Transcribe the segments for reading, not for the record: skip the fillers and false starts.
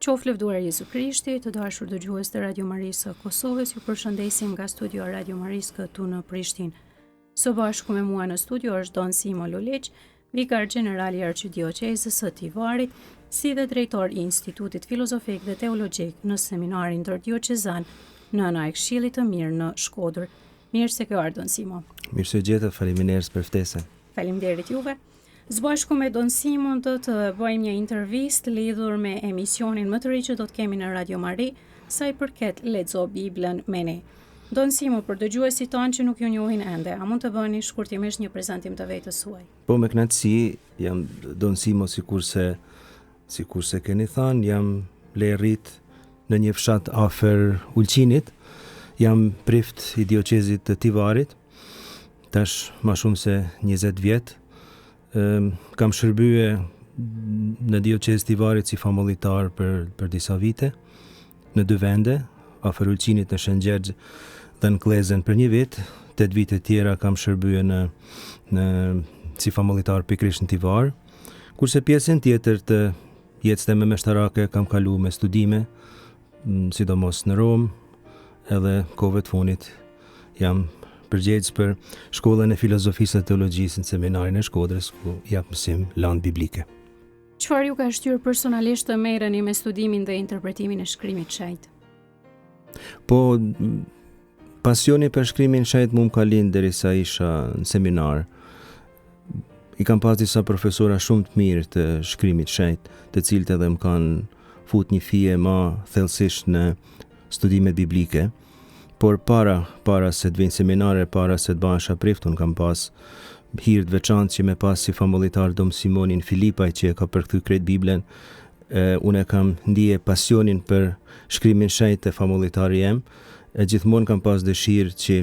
Qoftë lëvduar Jezu Krishti, të dashur dëgjues të Radio Marisë së Kosovës, ju përshëndesim nga studio Radio Marisë këtu në Prishtinë. Së bashku me mua në studio është Don Simo Luliç, vikar general i Arqidioqezës së Tivarit, si dhe drejtor i Institutit Filozofik dhe Teologjik në seminarin interdioqezan në Ana e Këshillit të Mirë në Shkodër. Mirë se ke ardhur Don Simo. Mirë se gjeta, faleminderit për ftesën. Faleminderit juve. Së bashku me Don Simon do të bëjmë një intervistë lidhur me emisionin më të ri që do të kemi në Radio Mari, sa i përket Lexo Biblën me ne. Don Simon, për dëgjuesit tanë që nuk ju njohin ende, a mund të bëni shkurtimisht një prezantim të vetes suaj? Po, me kënaqësi, jam Don Simon, sikurse keni thënë, jam rrit në një fshat afër Ulqinit. Jam prift i dioqezit të Tivarit, tash më shumë se 20 vjet. Kam shërbye në dioqezë Tivarit si famullitar për disa vite, në 2 vende, afër Ulqinit në Shëngjergj dhe në Klezen për 1 vit. 8 vite tjera kam shërbye në si famullitar pikërisht në Tivar, kurse pjesën tjetër të jetës time meshtarake kam kalu me studime, sidomos në Rom, edhe kohëve të funit jam përgjegjës për shkollën e filozofisë dhe teologjisë në seminarin e Shkodrës, ku jap mësim lanë biblike. Çfarë ju ka shtyrë personalisht të merreni me studimin dhe interpretimin e shkrimit shenjtë? Po, pasioni për shkrimin shenjtë më ka lind derisa isha në seminar. I kam pas disa profesora shumë të mirë të shkrimit shenjtë, të cilët edhe më kanë fut një fije më thellësisht në studimet biblike. Por para se të vinë seminare, para se të basha prift, unë kam pas hirë të veçantë që me pas si famullitar Dom Simonin Filipaj që e ka përkthy krejt Biblen. Unë e kam ndije pasionin për shkrimin shenjtë e famullitar jem, e gjithmonë kam pas dëshirë që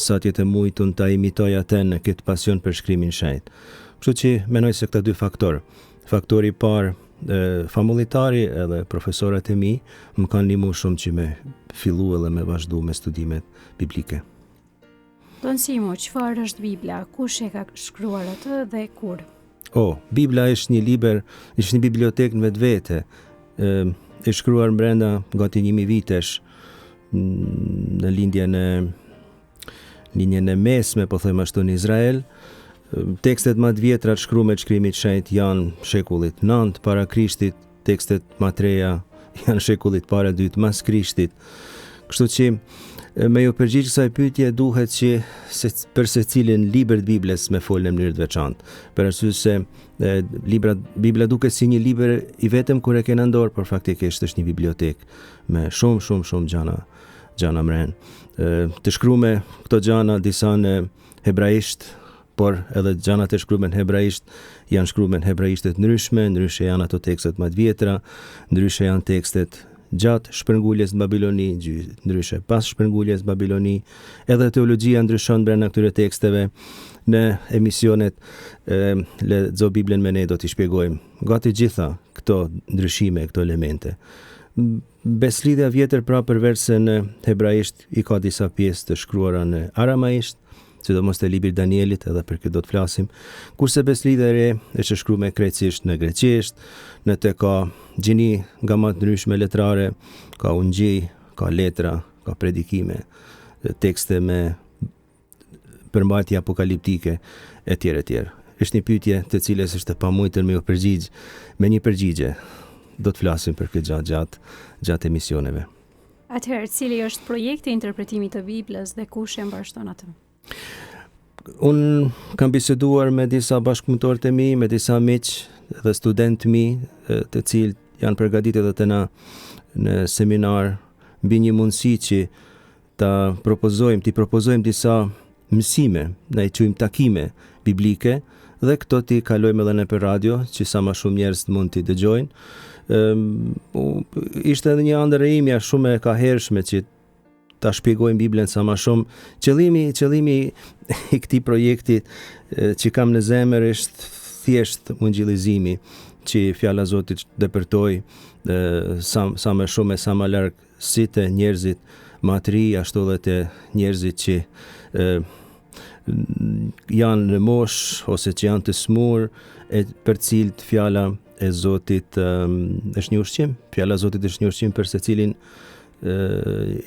sa tjetë mujtë unë ta imitoj atë në këtë pasion për shkrimin shenjtë. Kështu që menoj se këta 2 faktorë. Faktori i parë, famulitari edhe profesorat e mi më kanë ndihmuar shumë që me fillu edhe me vazhdu me studimet biblike. Don Simo, çfarë është Bibla? Kush e ka shkruar atë dhe kur? Bibla është një libër, është një bibliotekë në vetvete, e shkruar brenda gati 1000 vitesh në linjën e mesme, po them ashtu, në Izrael. Tekstet më të vjetra të shkruar shkrimit shenjtë janë shekullit 9 para Krishtit, tekstet më të reja janë shekullit para 2 mas Krishtit. Kështu që me ju përgjigj kësaj pyetje duhet që për secilin libër të Biblës me folën në mënyrë të veçantë. Për arsye se Bibla duket si një libër i vetëm kur e ke në dorë, por faktikisht është një bibliotekë me shumë gjana mren. Të shkruar këto gjana disa në hebraisht, por edhe gjanat e shkruar në hebraisht janë shkruar në hebraishte të ndryshe janë ato tekstet më të vjetra, ndryshe janë tekstet gjatë shpërnguljes në Babiloni, ndryshe pas shpërnguljes në Babiloni. Edhe teologjia ndryshon brenda këtyre teksteve. Në emisionet Lexo Biblën me ne do t'i shpjegojmë gati gjitha këto ndryshime, këto elemente. Beslidhja vjetër pra përveç se në hebraisht i ka disa pjesë të shkruara në aramaisht, sidomos te libri Danielit, edhe për këtë do të flasim, kurse beslidhja e re është shkruar krejtësisht në greqisht, në të ka gjini nga më të ndryshme letrare, ka ungjij, ka letra, ka predikime, tekste me përmbajtje apokaliptike, etj. Është një pyetje të cilës është e pamujtur me u përgjigj me një përgjigje. Do të flasim për këtë gjatë emisioneve. Atëherë, cili është projekti i interpretimit të Biblës dhe kush e mbështon atë? Unë kam biseduar me disa bashkëpunëtorë të mi, me disa miq dhe studentë mi, të cilët janë përgatitur edhe të na në seminar mbi një mundësi që ti propozojmë disa mësime, na i quajmë takime biblike, dhe këto ti kalojmë edhe në për radio, që sa më shumë njerëz mund t'i dëgjojnë. Ishte edhe një ëndër e imja shumë e kahershme që ta shpjegojmë Biblën sa më shumë. Qëllimi i këtij projekti që kam në zemër është thjesht mungjillizimi, që fjala e Zotit depërtoj sa më shumë e sa më larg si të njerëzit më të ri, ashtu edhe të njerëzit që janë në moshë ose që janë të smur, për cilët fjala e Zotit është një ushqim, fjala e Zotit është një ushqim për secilin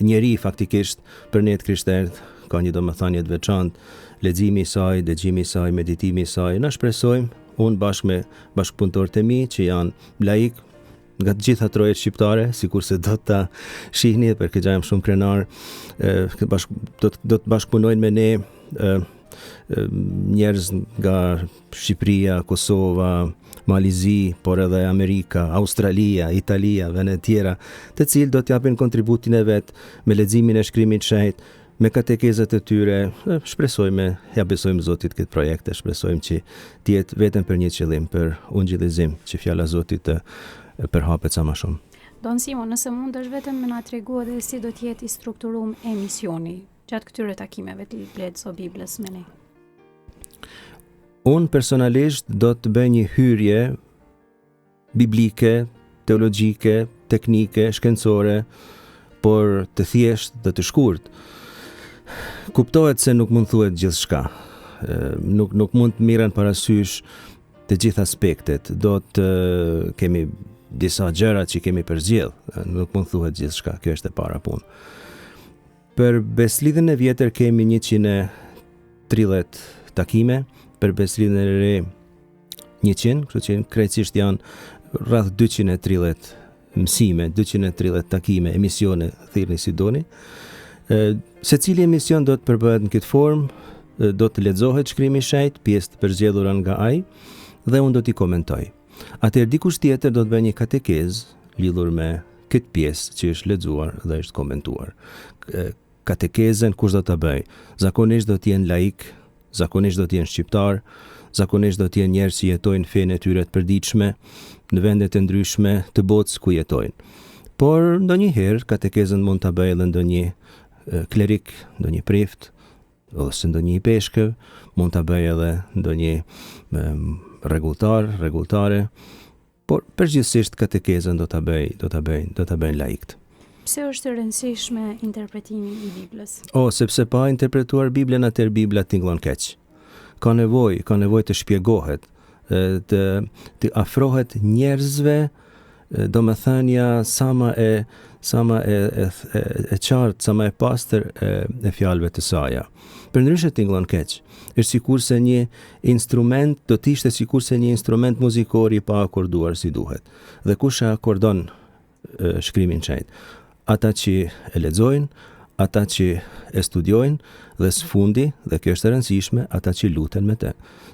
njeri faktikisht. Për ne të krishterët ka një domethënie të veçantë, leximi i saj, dëgjimi i saj, meditimi i saj. Na shpresojmë, unë bashkë me bashkëpunëtorët e mi që janë laik nga të gjitha trojet shqiptare, sikurse do ta shihni, për këtë jam shumë krenar, do të bashkëpunojnë me ne njerëz nga Shqipëria, Kosova, Malizi, por edhe Amerika, Australia, Italia, vende tjera, të cilë do t'japin kontributin e vet me leximin e shkrimit të shenjtë, me katekezat e tyre. Shpresojmë, ja besojmë Zotit këtë projekte, shpresojmë që të jetë vetëm për një qëllim, për ungjillizim, që fjala e Zotit të përhapet sa më shumë. Don Simo, nëse mundesh vetëm me na tregu edhe si do të jetë i strukturuar emisioni gjatë këtyre takimeve të lexo Biblës me ne. Unë personalisht do të bëj një hyrje biblike, teologjike, teknike, shkencore, por të thjesht dhe të shkurt. Kuptohet se nuk mund thuhet gjithçka. Nuk mund të mirën parasysh të gjitha aspektet. Do të kemi disa gjëra që kemi përzgjedh, nuk mund thuhet gjithçka. Kjo është e para punë. Për beslidhjen e vjetër kemi 130 takime, për beslidhjen e re 100, kështu që krejtësisht janë rreth 230 mësime, 230 takime, emisione, thirrni si doni. Secili emision do të përbëhet në këtë formë, do të lexohet shkrimi i shenjtë, pjesë të përzgjedhura nga ai, dhe unë do t'i komentoj. Atëherë dikush tjetër do të bëjë një katekezë lidhur me këtë pjesë që është lexuar dhe është komentuar. Katekezën kush do ta bëj? Zakonisht do të jenë laik, zakonisht do të jenë shqiptar, zakonisht do të jenë njerëz që jetojnë fenë e tyre të përditshme në vende të ndryshme të botës ku jetojnë. Por ndonjëherë katekezën mund ta bëjë edhe ndonjë klerik, ndonjë preft, ose ndonjë i peshkëv, mund ta bëjë edhe ndonjë rregulltare, por përgjithsisht katekezën do ta bëjnë laikët. Pse është e rëndësishme interpretimi i Biblës? Sepse pa interpretuar Biblën, atëherë Bibla tingëllon keq. Ka nevojë të shpjegohet, të afrohet njerëzve, domethënia sa më e qartë, sa më e pastër e fjalëve të saj. Përndryshe tingëllon keq. Është sikurse një instrument do të ishte sikurse një instrument muzikor i pa akorduar si duhet. Dhe kush e akordon shkrimin e shenjtë? Ata që e lexojnë, ata që e studiojnë, dhe së fundi, dhe kjo është e rëndësishme, ata që luten me të.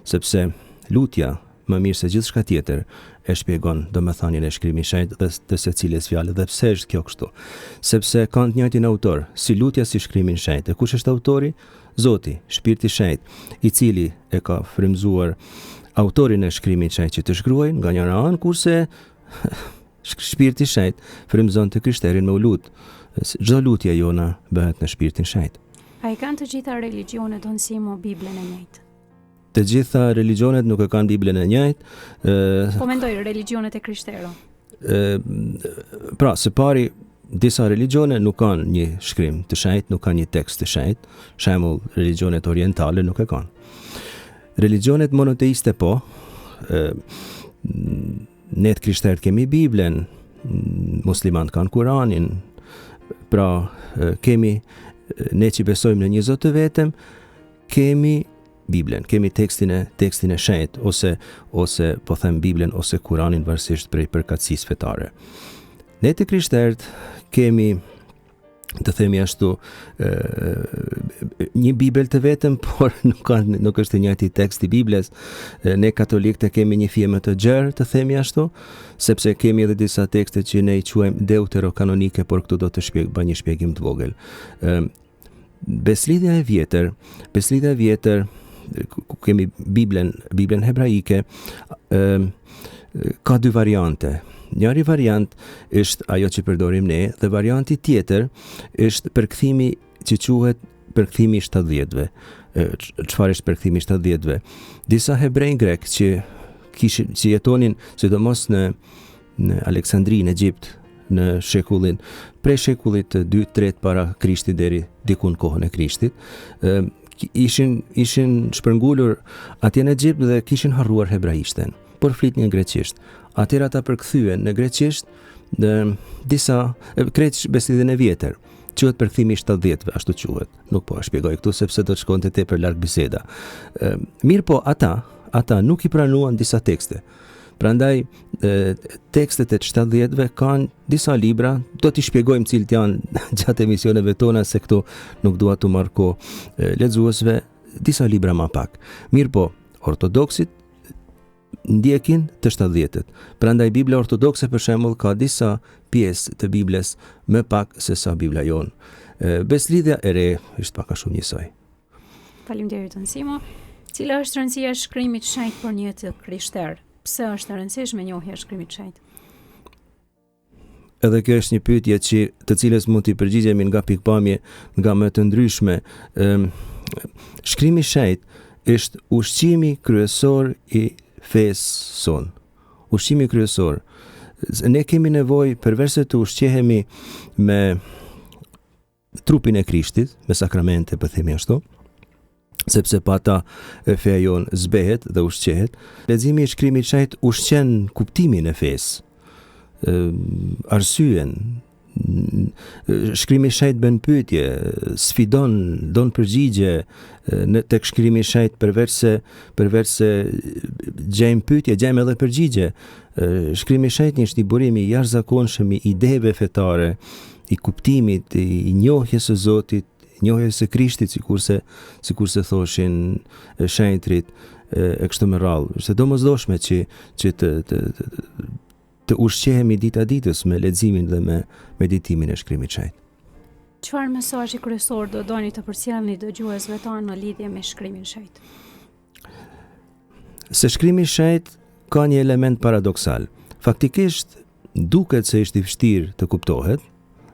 Sepse lutja, më mirë se gjithçka tjetër, e shpjegon domethënien e shkrimit të shenjtë dhe të secilës fjalë. Dhe pse është kjo kështu? Sepse kanë të njëjtin autor, si lutja si shkrimi i shenjtë. Kush është autori? Zoti, Shpirti i Shenjtë, i cili e ka frymzuar autorin e shkrimit të shenjtë që të shkruajë nga njëra anë, kurse Shpirti i Shenjtë frymzon të krishterin me u lut. Çdo lutje jona bëhet në Shpirtin e Shenjtë. A i kanë të gjitha religionet Don Simo Biblën e njëjtë? Të gjitha religionet nuk e kanë Biblën e njëjtë. Po mendoj religionet e krishterë. Pra, së pari, disa religione nuk kanë një shkrim të shenjtë, nuk kanë një tekst të shenjtë. Shembull, religionet orientale nuk e kanë. Religionet monoteiste po. Ne të krishterët kemi Biblën, muslimanët kanë Kuranin. Pra, ne që besojmë në një Zot të vetëm, kemi Biblën, kemi tekstin e shenjtë, ose po them Biblën ose Kuranin varësisht prej përkatësisë fetare. Ne të krishterët kemi, të themi ashtu, një Bibël të vetëm, por nuk është i njëjti tekst i Biblës. Ne katolikët kemi një fije më të gjerë, të themi ashtu, sepse kemi edhe disa tekste që ne i quajmë deuterokanonike, por këtu do të bëj një shpjegim të vogël. Beslidhja e vjetër, ku kemi Biblën hebraike, ka dy variante. Njëri variant është ajo që përdorim ne, dhe varianti tjetër është përkthimi që quhet përkthimi i 70-ve. Çfarë është përkthimi i 70-ve? Disa hebrej grek që jetonin sidomos në Aleksandri, në Egjipt, në prej shekullit 2-3 para Krishtit deri diku në kohën e Krishtit, ishin shpërngulur atje në Egjipt dhe kishin harruar hebraishten, por flitnin greqisht. atëherë ata përkthyen në greqisht disa krejt Beslidhen e vjetër. Quhet përkthimi i 70-ve, ashtu quhet. Nuk po e shpjegoj këtu sepse do të shkonte tepër larg biseda. Mirë po ata nuk i pranuan disa tekste. Prandaj tekstet e 70-ve kanë disa libra, do t'i shpjegojmë cilët janë gjatë emisioneve tona se këtu nuk dua të marr kohë lexuesve, disa libra më pak. Mirë po, ortodoksit ndjekin të 70-tet. Prandaj Bibla ortodokse për shembull ka disa pjesë të Biblës më pak se sa Bibla jon. Beslidhja e re është pak a shumë njësoj. Faleminderit Simo. Cila është rëndësia e shkrimit shenjtë për një të krishter? Pse është e rëndësishme njohja e shkrimit shenjtë? Edhe kjo është një pyetje të cilës mund t'i përgjigjemi nga pikpamje nga më të ndryshme. Shkrimi i shenjtë është ushqimi kryesor i fesë son. Ushqimi kryesor. Ne kemi nevojë përveç se të ushqehemi me trupin e Krishtit, me sakramente, po themi ashtu, sepse pa ta feja jon zbehet dhe ushqehet. Leximi i shkrimit shenjtë ushqen kuptimin e fesë, arsyen. Shkrimi i shenjtë bën pyetje, sfidon, don përgjigje. Tek shkrimi i shenjtë përveç se gjejmë pyetje, gjejmë edhe përgjigje. Shkrimi i shenjtë është një burim i jashtëzakonshëm i ideve fetare, i kuptimit, i njohjes së Zotit, njohjes së Krishtit, sikurse thoshin shenjtrit e kështu me radhë. Është domosdoshme që të ushqehemi dita ditës me leximin dhe me meditimin e shkrimit shenjtë. Çfarë mesazhi kryesor do doni të përcjellni dëgjuesve tanë në lidhje me shkrimin shenjtë? Se shkrimi i shenjtë ka një element paradoksal. Faktikisht duket se është i vështirë të kuptohet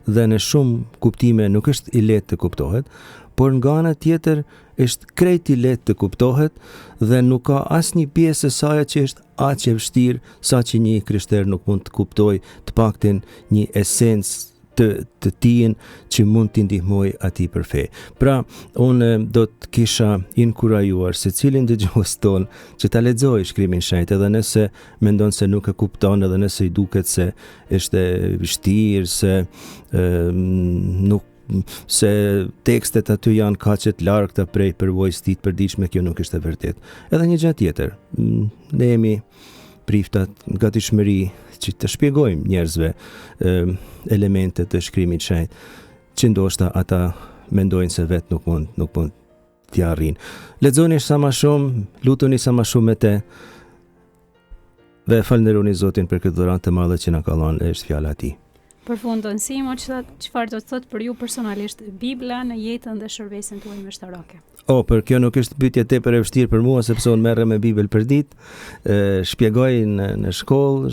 dhe në shumë kuptime nuk është i lehtë të kuptohet, por nga ana tjetër është krejt i lehtë të kuptohet dhe nuk ka asnjë pjesë e saj që është aq e vështirë sa që një krishter nuk mund të kuptojë të paktën një esencë të tij që mund t'i ndihmoj atij për fe. Pra, unë do të kisha inkurajuar secilin dëgjues ton që ta lexojë shkrimin shenjtë, edhe nëse mendon se nuk e kupton, edhe nëse i duket se është vështirë, se tekstet aty janë kaq të largëta prej përvojës së tij të përditshme, kjo nuk është e vërtetë. Edhe një gjë tjetër, ne jemi priftat nga gatishmëri që të shpjegojmë njerëzve elementet të shkrimit shenjtë, që ndoshta ata mendojnë se vetë nuk mund t'i arrijnë. Lexoni sa më shumë, lutuni sa më shumë me te, dhe falënderoni Zotin për këtë dhuratë të madhe që na ka dhënë, është fjala e tij. Për fundon Simo, çfarë do të thotë për ju personalisht Bibla në jetën dhe shërbesin tuaj mështarake? Për kjo nuk është pyetje tepër e vështirë për mua, sepse unë merrem me Bibël për ditë, shpjegoj në shkollë,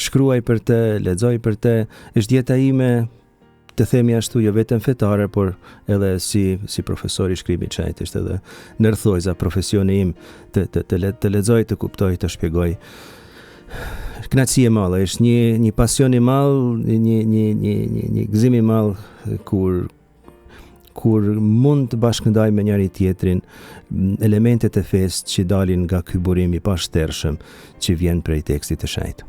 shkruaj për të, lexoj për të, është jeta ime, të themi ashtu, jo vetëm fetare, por edhe si profesor i shkrimit shenjtë, është edhe ndërthojza profesioni im të lexoj, të kuptoj, të shpjegoj. Kënaqësi e madhe, është një pasion i madh, një gëzim i madh kur mund të bashkëndaj me njëri tjetrin elementet e fesë që dalin nga ky burim i pashtershëm që vjen prej tekstit të shenjtë.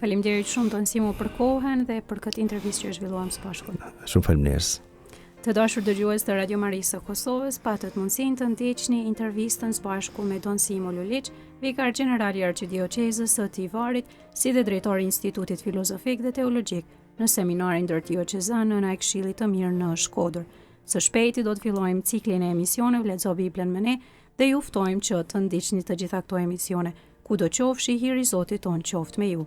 Faleminderit shumë Don Simo për kohën dhe për këtë intervistë që zhvilluam së bashku. Shumë faleminderit. Të dashur dëgjues të Radio Marisë së Kosovës, patët mundësinë të ndiqni intervistën së bashku me Don Simo Luliç, vikar gjeneral i Arqidiocezës së Tivarit, si dhe drejtori i Institutit Filozofik dhe Teologjik në seminarin ndërdiocezan në Ai Këshillit të Mirë në Shkodër. Së shpejti do të fillojmë ciklin e emisioneve Lexo Biblën me ne dhe ju ftojmë që të ndiqni të gjitha këto emisione. Kudo qofshi, hiri i Zotit ton qoftë me ju.